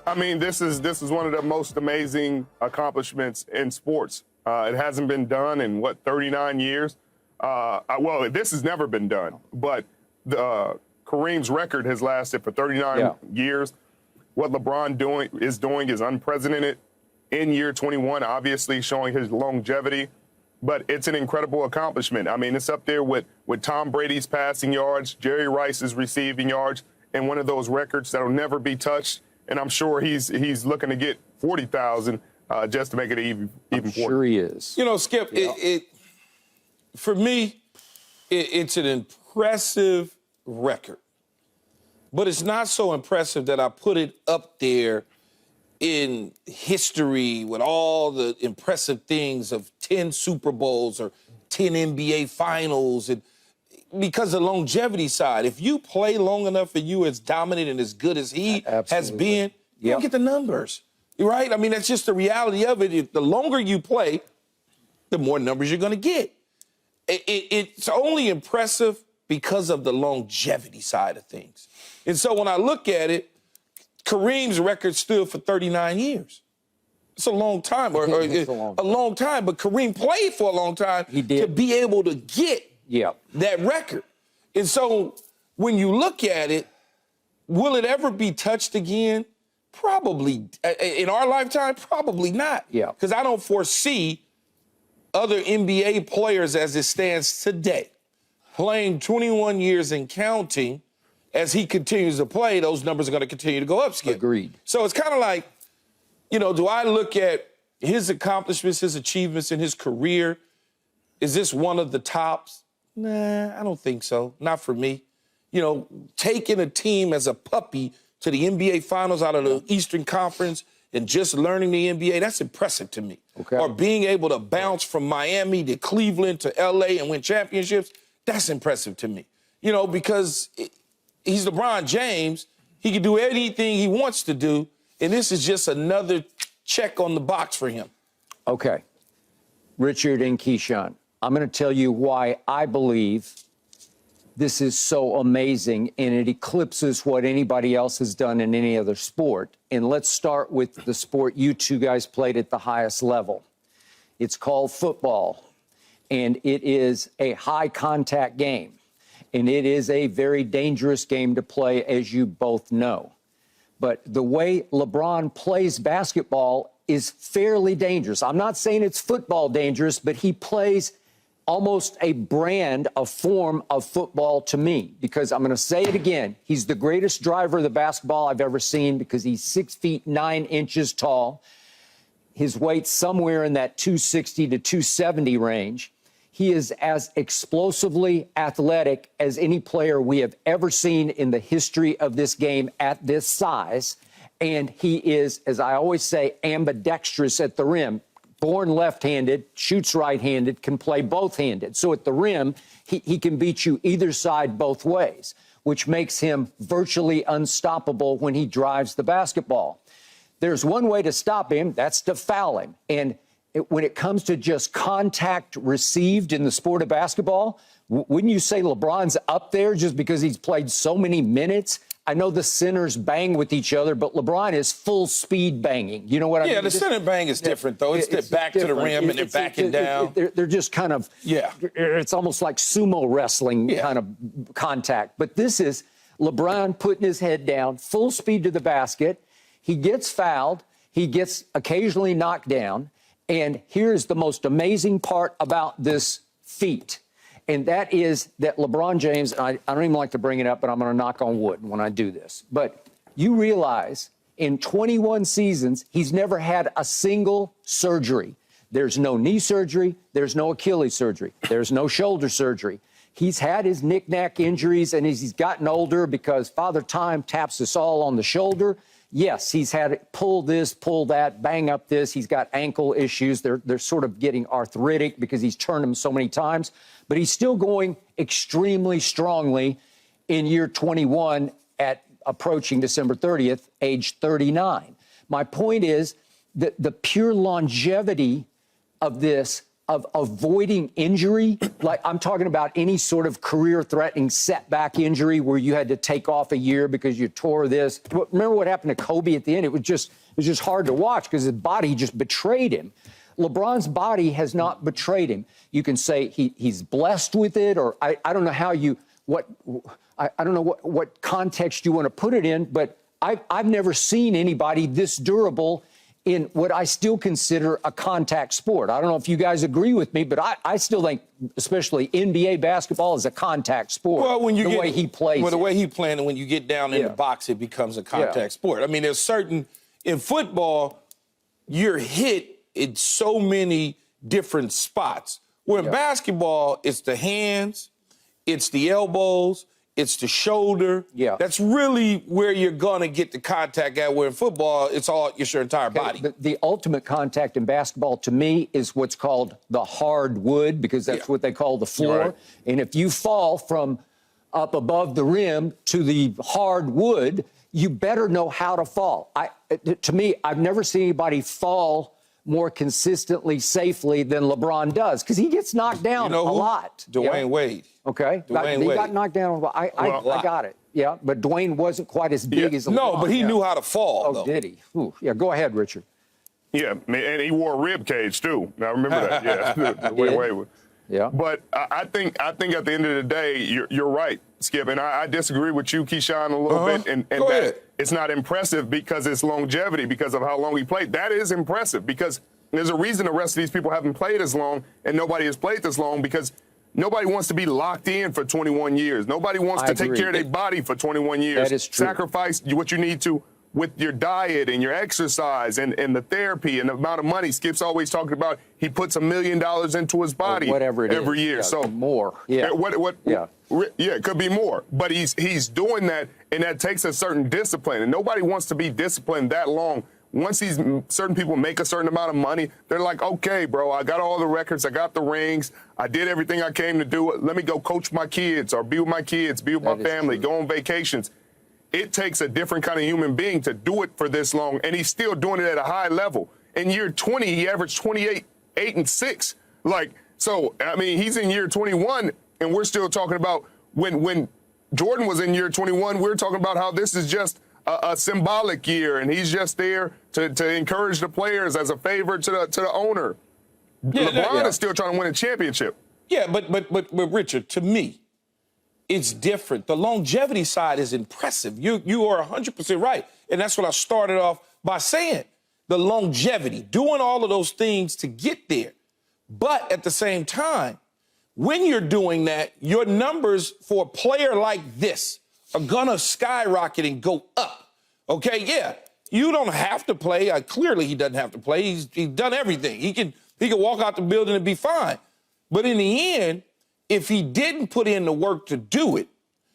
I mean, this is one of the most amazing accomplishments in sports. It hasn't been done in, 39 years? Well, this has never been done, but Kareem's record has lasted for 39 years. What LeBron is doing is unprecedented in year 21, obviously showing his longevity, but it's an incredible accomplishment. I mean, it's up there with Tom Brady's passing yards, Jerry Rice's receiving yards, and one of those records that'll never be touched. And I'm sure he's looking to get 40,000 just to make it even more. Sure he is. You know, Skip, for me, it's an impressive record. But it's not so impressive that I put it up there in history with all the impressive things of 10 Super Bowls or 10 NBA Finals, and because of the longevity side. If you play long enough and you as dominant and as good as he has been, you don't get the numbers, right? I mean, that's just the reality of it. If the longer you play, the more numbers you're going to get. It's only impressive because of the longevity side of things. And so when I look at it, Kareem's record stood for 39 years. It's a long time, or a long time, but Kareem played for a long time to be able to get that record. And so when you look at it, will it ever be touched again? Probably. In our lifetime, probably not. Because I don't foresee other NBA players as it stands today playing 21 years and counting. As he continues to play, those numbers are going to continue to go up, Skip. Agreed. So it's kind of like, you know, do I look at his accomplishments, his achievements in his career? Is this one of the tops? Nah, I don't think so. Not for me. You know, taking a team as a puppy to the NBA Finals out of the Eastern Conference and just learning the NBA, that's impressive to me. Or being able to bounce from Miami to Cleveland to LA and win championships, that's impressive to me. You know, because he's LeBron James. He can do anything he wants to do, and this is just another check on the box for him. Okay. Richard and Keyshawn, I'm going to tell you why I believe this is so amazing, and it eclipses what anybody else has done in any other sport. And let's start with the sport you two guys played at the highest level. It's called football, and it is a high-contact game. And it is a very dangerous game to play, as you both know. But the way LeBron plays basketball is fairly dangerous. I'm not saying it's football dangerous, but he plays almost a brand, a form of football to me. Because I'm going to say it again, he's the greatest driver of the basketball I've ever seen because he's 6 feet 9 inches tall. His weight's somewhere in that 260 to 270 range. He is as explosively athletic as any player we have ever seen in the history of this game at this size. And he is, as I always say, ambidextrous at the rim. Born left-handed, shoots right-handed, can play both-handed. So at the rim, he can beat you either side both ways, which makes him virtually unstoppable when he drives the basketball. There's one way to stop him, that's to foul him. And when it comes to just contact received in the sport of basketball, wouldn't you say LeBron's up there just because he's played so many minutes? I know the centers bang with each other, but LeBron is full speed banging. You know what I mean? Yeah, the center bang is different, though. It's back to the rim and they're backing down. They're just kind of, it's almost like sumo wrestling kind of contact. But this is LeBron putting his head down, full speed to the basket. He gets fouled. He gets occasionally knocked down. And here's the most amazing part about this feat, and that is that LeBron James, I don't even like to bring it up, but I'm going to knock on wood when I do this. But you realize in 21 seasons, he's never had a single surgery. There's no knee surgery. There's no Achilles surgery. There's no shoulder surgery. He's had his knick-knack injuries, and as he's gotten older, because Father Time taps us all on the shoulder, yes, he's had it pull this, pull that, bang up this. He's got ankle issues. They're sort of getting arthritic because he's turned them so many times. But he's still going extremely strongly in year 21 at approaching December 30th, age 39. My point is that the pure longevity of this of avoiding injury, like I'm talking about any sort of career-threatening setback injury where you had to take off a year because you tore this. Remember what happened to Kobe at the end? It was just hard to watch because his body just betrayed him. LeBron's body has not betrayed him. You can say he's blessed with it, or I don't know how you I don't know what context you want to put it in, but I've never seen anybody this durable in what I still consider a contact sport. I don't know if you guys agree with me, but I still think, especially NBA basketball, is a contact sport. Well, when you the way he plays, the way he playing, and when you get down in the box, it becomes a contact sport. I mean, there's certain in football, you're hit in so many different spots. Where in basketball, it's the hands, it's the elbows, it's the shoulder. Yeah. That's really where you're going to get the contact at, where in football, it's your entire body. The ultimate contact in basketball, to me, is what's called the hard wood, because that's what they call the floor. Right. And if you fall from up above the rim to the hard wood, you better know how to fall. To me, I've never seen anybody fall more consistently, safely than LeBron does, because he gets knocked down a lot. Dwayne Wade. Okay. He got knocked down. I got it. Yeah, but Dwayne wasn't quite as big as LeBron. No, but he knew how to fall, though. Did he? Ooh. Yeah, go ahead, Richard. Yeah, and he wore a rib cage too. Now remember that. Yeah, Wade. Yeah. But I think at the end of the day, you're right, Skip, and I disagree with you, Keyshawn, a little bit, and that it's not impressive because it's longevity, because of how long he played. That is impressive, because there's a reason the rest of these people haven't played as long, and nobody has played this long, because nobody wants to be locked in for 21 years. Nobody wants to take care of their body for 21 years. That is true. Sacrifice what you need to with your diet and your exercise and the therapy and the amount of money. Skip's always talking about he puts $1 million into his body every year. Yeah, so more. Yeah. It could be more. But he's doing that, and that takes a certain discipline. And nobody wants to be disciplined that long. Once certain people make a certain amount of money, they're like, okay, bro, I got all the records, I got the rings, I did everything I came to do. Let me go coach my kids or be with my kids, be with my family, go on vacations. It takes a different kind of human being to do it for this long, and he's still doing it at a high level. In year 20, he averaged 28, 8, and 6. So, I mean, he's in year 21, and we're still talking about when Jordan was in year 21, we're talking about how this is just a symbolic year, and he's just there to encourage the players as a favor to the owner. LeBron is still trying to win a championship. Yeah, but Richard, to me, it's different. The longevity side is impressive. You are 100% right. And that's what I started off by saying. The longevity, doing all of those things to get there. But at the same time, when you're doing that, your numbers for a player like this are going to skyrocket and go up. Okay, yeah, you don't have to play. Clearly, he doesn't have to play. He's done everything. He can walk out the building and be fine. But in the end, if he didn't put in the work to do it,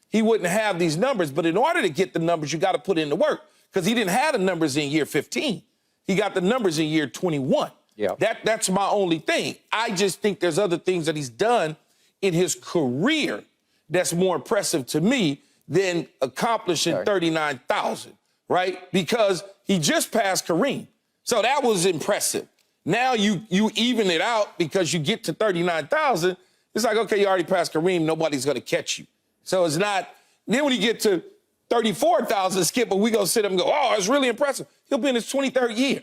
he wouldn't have these numbers. But in order to get the numbers, you got to put in the work, because he didn't have the numbers in year 15. He got the numbers in year 21. Yeah. That's my only thing. I just think there's other things that he's done in his career that's more impressive to me than accomplishing 39,000, right? Because he just passed Kareem. So that was impressive. Now you even it out because you get to 39,000. It's like, okay, you already passed Kareem. Nobody's going to catch you. So it's not. Then when you get to 34,000, Skip, but we go sit up and go, oh, it's really impressive. He'll be in his 23rd year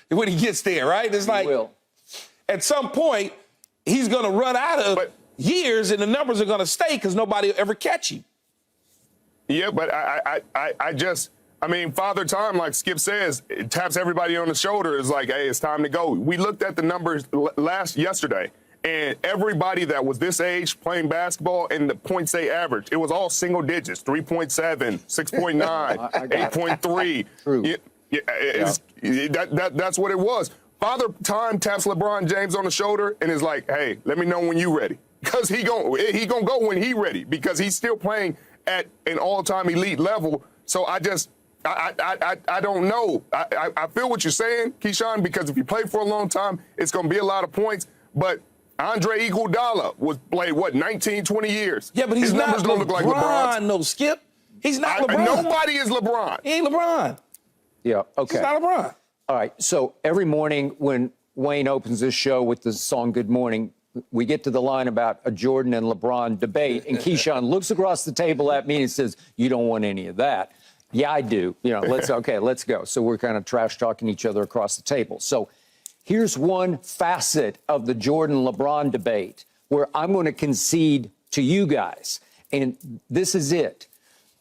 when he gets there, right? It's like at some point he's going to run out of years and the numbers are going to stay because nobody will ever catch him. Yeah, but I mean, Father Time, like Skip says, it taps everybody on the shoulder. It's like, hey, it's time to go. We looked at the numbers yesterday. And everybody that was this age playing basketball and the points they averaged, it was all single digits, 3.7, 6.9, 8.3. True. That's what it was. Father Time taps LeBron James on the shoulder and is like, hey, let me know when you ready. Because he gonna go when he ready, because he's still playing at an all-time elite level. So I don't know. I feel what you're saying, Keyshawn, because if you play for a long time, it's going to be a lot of points. But Andre Iguodala was played, 19, 20 years. Yeah, but he's not numbers don't look like LeBron's. No, Skip. He's not LeBron. Nobody is LeBron. He ain't LeBron. Yeah, okay. He's not LeBron. All right, so every morning when Wayne opens this show with the song Good Morning, we get to the line about a Jordan and LeBron debate, and Keyshawn looks across the table at me and says, "You don't want any of that." Yeah, I do. You know, let's go. So we're kind of trash talking each other across the table. So here's one facet of the Jordan-LeBron debate where I'm going to concede to you guys. And this is it.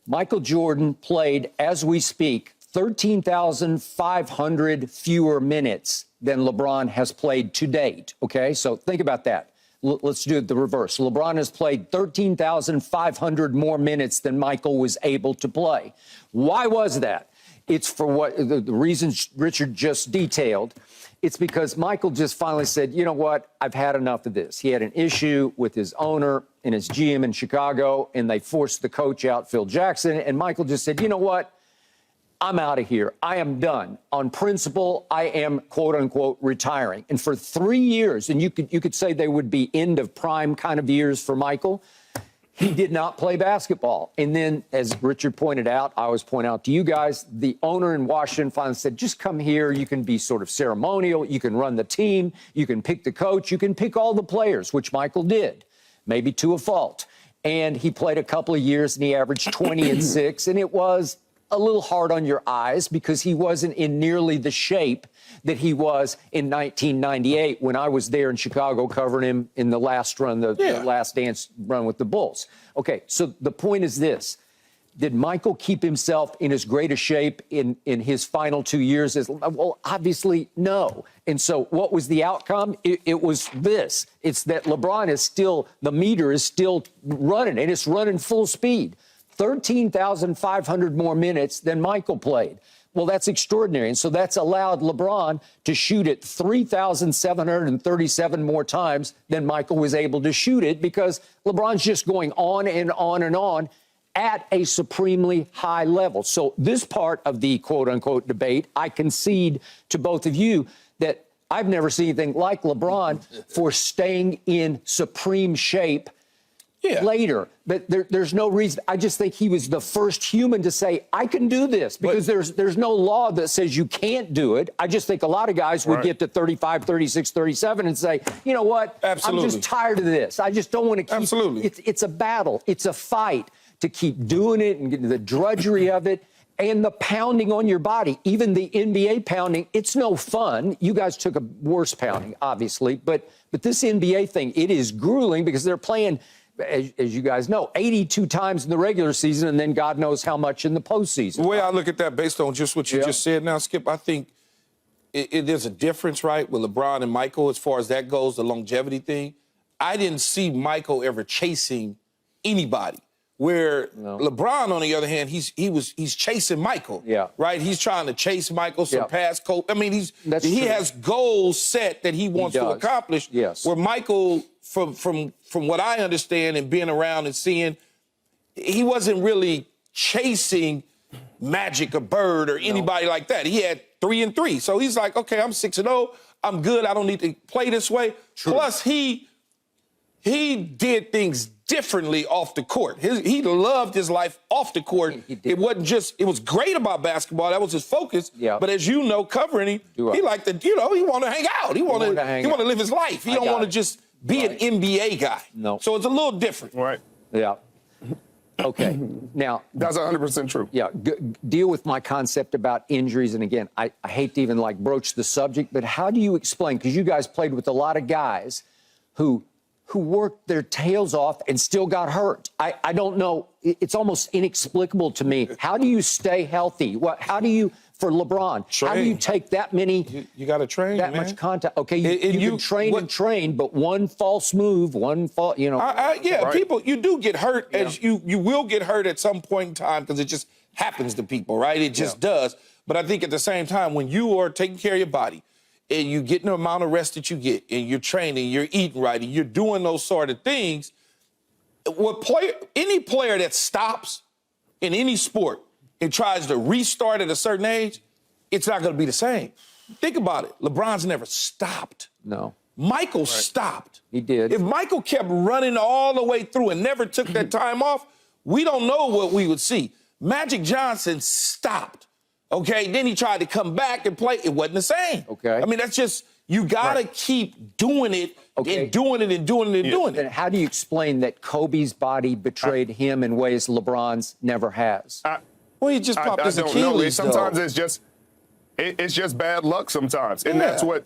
Michael Jordan played, as we speak, 13,500 fewer minutes than LeBron has played to date. Okay, so think about that. Let's do it the reverse. LeBron has played 13,500 more minutes than Michael was able to play. Why was that? It's for what the reasons Richard just detailed. It's because Michael just finally said, you know what, I've had enough of this. He had an issue with his owner and his GM in Chicago, and they forced the coach out, Phil Jackson, and Michael just said, you know what, I'm out of here. I am done. On principle, I am, quote unquote, retiring. And for 3 years, and you could say they would be end of prime kind of years for Michael, he did not play basketball. And then, as Richard pointed out, I always point out to you guys, the owner in Washington finally said, just come here. You can be sort of ceremonial. You can run the team. You can pick the coach. You can pick all the players, which Michael did, maybe to a fault. And he played a couple of years, and he averaged 20 and 6, and it was a little hard on your eyes because he wasn't in nearly the shape that he was in 1998 when I was there in Chicago covering him in the last run, the last dance run with the Bulls. Okay, so the point is this. Did Michael keep himself in as great a shape in his final 2 years? Well, obviously, no. And so what was the outcome? It was this. It's that LeBron is still, the meter is still running, and it's running full speed. 13,500 more minutes than Michael played. Well, that's extraordinary. And so that's allowed LeBron to shoot it 3,737 more times than Michael was able to shoot it because LeBron's just going on and on and on at a supremely high level. So this part of the quote-unquote debate, I concede to both of you that I've never seen anything like LeBron for staying in supreme shape later. But there's no reason. I just think he was the first human to say, I can do this, because there's no law that says you can't do it. I just think a lot of guys would get to 35, 36, 37 and say, you know what? Absolutely. I'm just tired of this. I just don't want to keep. Absolutely. It's a battle. It's a fight to keep doing it and getting the drudgery of it and the pounding on your body. Even the NBA pounding, it's no fun. You guys took a worse pounding, obviously. But this NBA thing, it is grueling because they're playing, as you guys know, 82 times in the regular season, and then God knows how much in the postseason. The way I look at that, based on just what you just said now, Skip, I think there's a difference, right, with LeBron and Michael as far as that goes, the longevity thing. I didn't see Michael ever chasing anybody. Where LeBron, on the other hand, he's chasing Michael. Right? He's trying to chase Michael, surpass Kobe. I mean, he has goals set that he wants to accomplish. Where Michael, from what I understand and being around and seeing, he wasn't really chasing Magic or Bird or anybody like that. He had 3 and 3. So he's like, okay, I'm 6-0. I'm good. I don't need to play this way. Plus, he did things differently off the court. He loved his life off the court. It wasn't just, it was great about basketball. That was his focus. But as you know, covering him, he liked to, he want to hang out. He want to live his life. He don't want to just be an NBA guy. So it's a little different. Right. Okay. Now, that's 100% true. Deal with my concept about injuries. And again, I hate to even like broach the subject, but how do you explain, because you guys played with a lot of guys who worked their tails off and still got hurt. I don't know. It's almost inexplicable to me. How do you stay healthy? How do you, for LeBron, how do you take that many? You got to train, that much contact. Okay, you can train and train, but one false move, people, you do get hurt. As you will get hurt at some point in time because it just happens to people, right? It just does. But I think at the same time, when you are taking care of your body, and you get the amount of rest that you get, and you're training, you're eating right, and you're doing those sort of things, any player that stops in any sport and tries to restart at a certain age, it's not going to be the same. Think about it. LeBron's never stopped. Michael stopped. He did. If Michael kept running all the way through and never took that time off, we don't know what we would see. Magic Johnson stopped. Okay, then he tried to come back and play. It wasn't the same. Okay. I mean, that's just, You got to keep doing it and doing it and doing it and doing Then it. how do you explain that Kobe's body betrayed him in ways LeBron's never has? Well, he just popped his I don't know. Achilles, Sometimes though. it's just bad luck sometimes, and that's why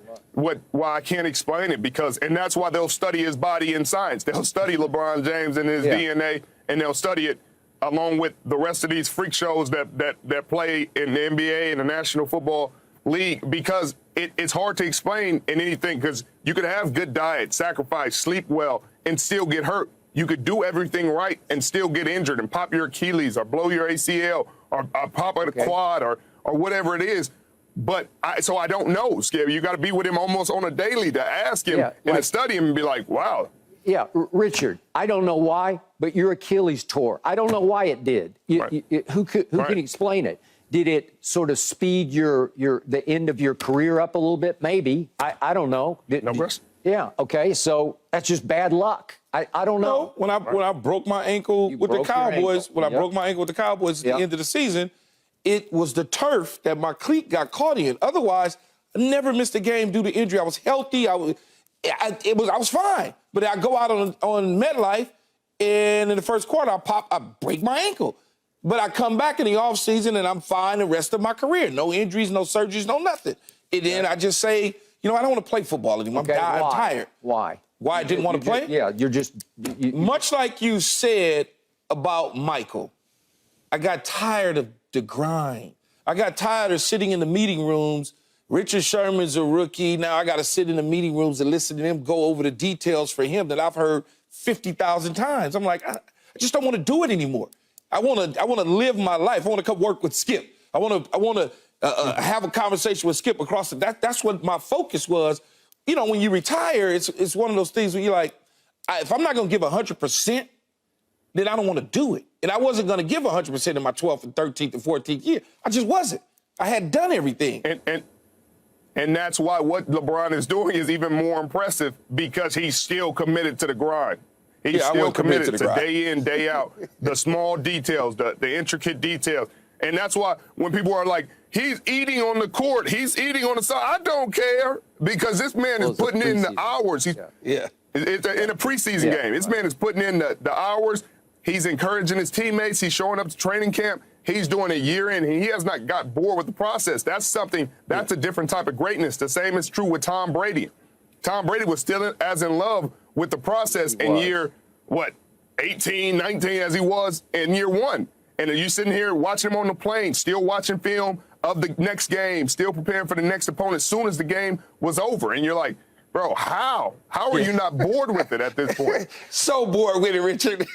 I can't explain it, and that's why they'll study his body in science. They'll study LeBron James and his DNA, and they'll study it along with the rest of these freak shows that play in the NBA and the National Football League, because it's hard to explain in anything, because you could have good diet, sacrifice, sleep well, and still get hurt. You could do everything right and still get injured and pop your Achilles or blow your ACL or pop a quad or whatever it is. But so I don't know, Skip. You got to be with him almost on a daily to ask him and to study him and be like, wow. Yeah, Richard, I don't know why, but your Achilles tore. I don't know why it did. Who can explain it? Did it sort of speed the end of your career up a little bit? Maybe. I don't know. No question. Yeah. Okay. So that's just bad luck. I don't know. When I broke my ankle with the Cowboys, I broke my ankle with the Cowboys at the end of the season, it was the turf that my cleat got caught in. Otherwise, I never missed a game due to injury. I was healthy. I was fine. But I go out on MetLife, and in the first quarter, I break my ankle. But I come back in the offseason, and I'm fine the rest of my career. No injuries, no surgeries, no nothing. And then I just say, I don't want to play football anymore. I'm tired. Why? Why I didn't want to play? You're just... Much like you said about Michael, I got tired of the grind. I got tired of sitting in the meeting rooms. Richard Sherman's a rookie. Now I got to sit in the meeting rooms and listen to him go over the details for him that I've heard 50,000 times. I'm like, I just don't want to do it anymore. I want to live my life. I want to come work with Skip. I want to have a conversation with Skip across that's what my focus was. When you retire, it's one of those things where you're like, if I'm not going to give 100%, then I don't want to do it. And I wasn't going to give 100% in my 12th and 13th and 14th year. I just wasn't. I had done everything. And that's why what LeBron is doing is even more impressive, because he's still committed to the grind. He's still committed to day in, day out, the small details, the intricate details. And that's why when people are like, he's eating on the court, he's eating on the side, I don't care, because this man is putting in the hours. It's in a preseason game. This man is putting in the hours. He's encouraging his teammates. He's showing up to training camp. He's doing it year in. He has not got bored with the process. That's a different type of greatness. The same is true with Tom Brady. Tom Brady was still as in love with the process in year, 18, 19, as he was in year one. And you're sitting here watching him on the plane, still watching film of the next game, still preparing for the next opponent as soon as the game was over. And you're like, bro, how? How are you not bored with it at this point? So bored with it, Richard.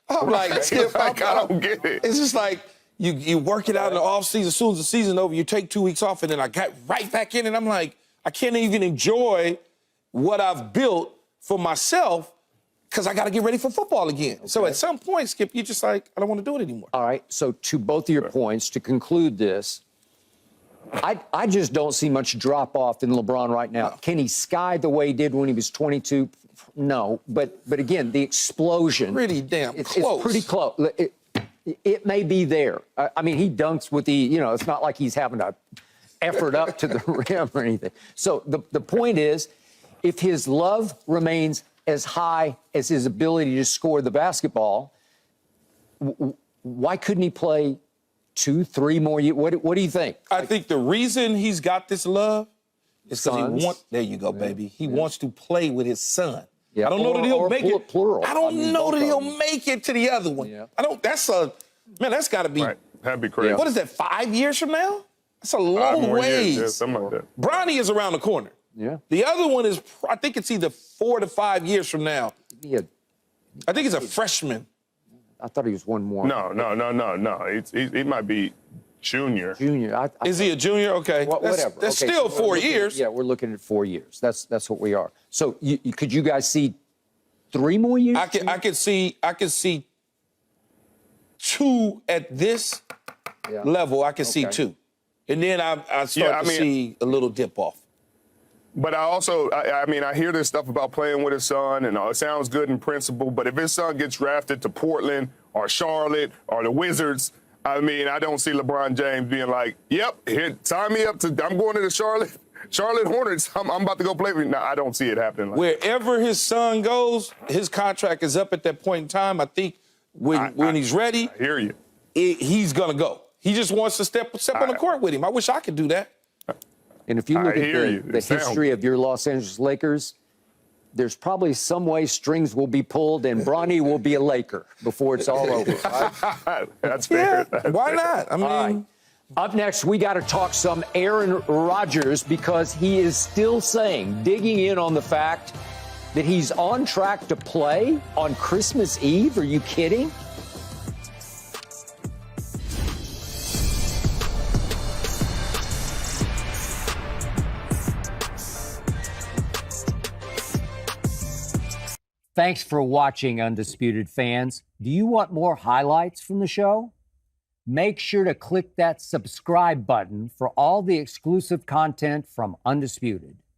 I'm like, Skip, I don't get it. It's just like you work it out in the offseason. As soon as the season's over, you take 2 weeks off, and then I got right back in, and I'm like, I can't even enjoy what I've built for myself because I got to get ready for football again. Okay. So at some point, Skip, you're just like, I don't want to do it anymore. All right. So to both of your points, to conclude this, I just don't see much drop-off in LeBron right now. No. Can he sky the way he did when he was 22? No. But again, the explosion. Pretty damn close. It's pretty close. It may be there. I mean, he dunks with it's not like he's having to effort up to the rim or anything. So the point is, if his love remains as high as his ability to score the basketball, why couldn't he play 2, 3 more years? What do you think? I think the reason he's got this love is because he wants. There you go, baby. He wants to play with his son. Yeah. I don't know that he'll make it. Plural. I don't know that he'll make it to the other one. Yeah. That's got to be. Right. That'd be crazy. What is that? 5 years from now? That's a long ways. Yeah, something like that. Bronny is around the corner. Yeah. The other one is, I think it's either 4 to 5 years from now. Yeah. I think he's a freshman. I thought he was one more. No. He might be junior. Junior. Is he a junior? Okay. Whatever. That's still 4 years. Yeah, we're looking at 4 years. That's what we are. So could you guys see 3 more years? I could see 2 at this level. I could see 2. And then I start to see a little dip off. But I also, I hear this stuff about playing with his son, and it sounds good in principle, but if his son gets drafted to Portland or Charlotte or the Wizards, I don't see LeBron James being like, yep, here, sign me up I'm going to the Charlotte Charlotte Hornets, I'm about to go play with you. No, I don't see it happening. Wherever his son goes, his contract is up at that point in time. I think when he's ready, I hear you. He's going to go. He just wants to step on the court with him. I wish I could do that. And if you look I hear you. at the history of your Los Angeles Lakers, there's probably some way strings will be pulled and Bronny will be a Laker before it's all over. Right? That's fair. Yeah, why not? I mean, Up next, we got to talk some Aaron Rodgers because he is still saying, digging in on the fact that he's on track to play on Christmas Eve. Are you kidding? Thanks for watching, Undisputed fans. Do you want more highlights from the show? Make sure to click that subscribe button for all the exclusive content from Undisputed.